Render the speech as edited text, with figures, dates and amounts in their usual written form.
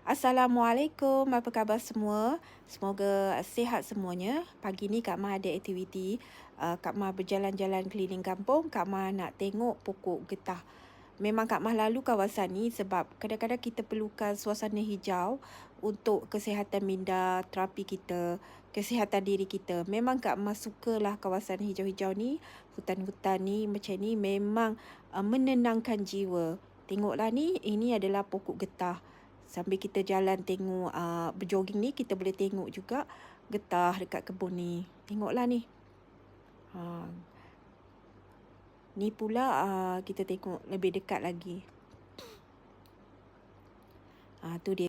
Assalamualaikum, apa khabar semua? Semoga sihat semuanya. Pagi ni Kak Mah ada aktiviti. Kak Mah berjalan-jalan keliling kampung. Kak Mah nak tengok pokok getah. Memang Kak Mah lalu kawasan ni sebab kadang-kadang kita perlukan suasana hijau untuk kesihatan minda, terapi kita, kesihatan diri kita. Memang Kak Mah sukalah kawasan hijau-hijau ni, hutan-hutan ni macam ni memang menenangkan jiwa. Tengoklah ni, ini adalah pokok getah. Sambil kita jalan tengok berjoging ni, kita boleh tengok juga getah dekat kebun ni. Tengoklah ni. Ha, ni pula kita tengok lebih dekat lagi. Tu dia.